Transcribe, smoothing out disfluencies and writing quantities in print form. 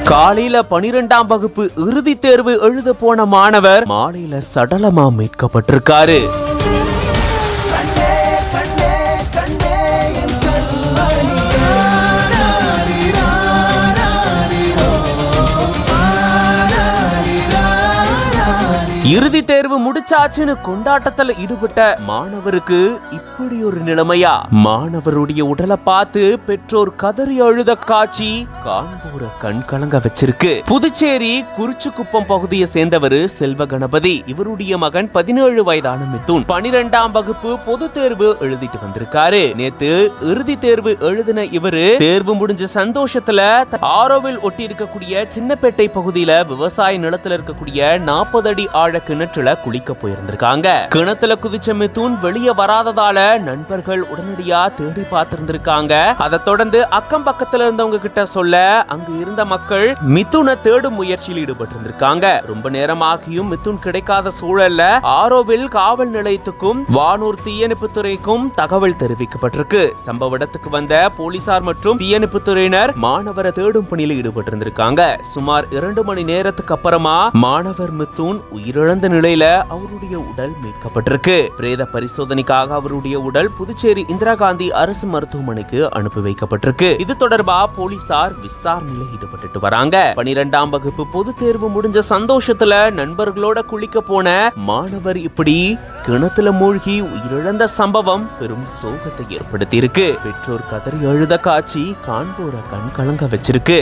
காலையில 12ஆம் வகுப்பு இறுதி தேர்வு எழுத போன மாணவர் மாலையில சடலமா மீட்கப்பட்டிருக்காரு. இறுதி தேர்வு முடிச்சாச்சுன்னு கொண்டாட்டத்துல ஈடுபட்ட மாணவருக்கு இப்படி ஒரு நிலைமையா? மாணவருடைய உடலை பார்த்து பெற்றோர் கதறி அழுத காட்சி காண்போர கண் கலங்க வச்சிருக்கு. புதுச்சேரி குறிச்சிக்குப்பம் பகுதியை சேர்ந்தவர் செல்வ கணபதி. இவருடைய மகன் 17 வயதான மிதுன் 12ஆம் வகுப்பு பொது தேர்வு எழுதிட்டு வந்திருக்காரு. நேத்து இறுதி தேர்வு எழுதின இவரு தேர்வு முடிஞ்ச சந்தோஷத்துல ஆரோவில் ஒட்டி இருக்கக்கூடிய சின்னப்பேட்டை பகுதியில விவசாய நிலத்துல இருக்கக்கூடிய 40 அடி ஆழ கிணற்றுல குளிக்க போயிருந்திருக்காங்க. கிணத்துல குதிச்ச மிதுன் வெளியே வராததால நண்பர்கள் உடனடியா தேடி பார்த்திருந்திருக்காங்க. அதை தொடர்ந்து அக்கம் பக்கத்துல இருந்தவங்க கிட்ட சொல்ல அங்கு இருந்த மக்கள் மிதுனை தேடும் முயற்சியில் ஈடுபட்டிருந்திருக்காங்க. ரொம்ப நேரமாகியும் மிதுன் கிடைக்காத சூழல்ல ஆரோவில் காவல் நிலையத்துக்கும் வானூர் தீயணைப்புத்துறைக்கும் தகவல் தெரிவிக்கப்பட்டிருக்கு. சம்பவ இடத்துக்கு வந்த போலீசார் மற்றும் தீயணைப்புத்துறையினர் மாணவரை தேடும் பணியில் ஈடுபட்டிருந்திருக்காங்க. சுமார் 2 மணி நேரத்துக்கு அப்புறமா மாணவர் மிதுன் உயிரிழந்த நிலையில அவருடைய உடல் மீட்கப்பட்டிருக்கு. பிரேத பரிசோதனைக்காக அவருடைய உடல் புதுச்சேரி இந்திரா காந்தி அரசு மருத்துவமனைக்கு அனுப்பி வைக்கப்பட்டிருக்கு. இது தொடர்பா போலீசார் விசாரணையில் ஈடுபட்டு வராங்க. 12ஆம் வகுப்பு பொது தேர்வு முடிஞ்ச சந்தோஷத்துல நண்பர்களோட குளிக்க போன மாணவர் இப்படி கிணத்துல மூழ்கி உயிரிழந்த சம்பவம் பெரும் சோகத்தை ஏற்படுத்தி இருக்கு. பெற்றோர் கதறி அழுத காட்சி காண்போர கண் கலங்க வச்சிருக்கு.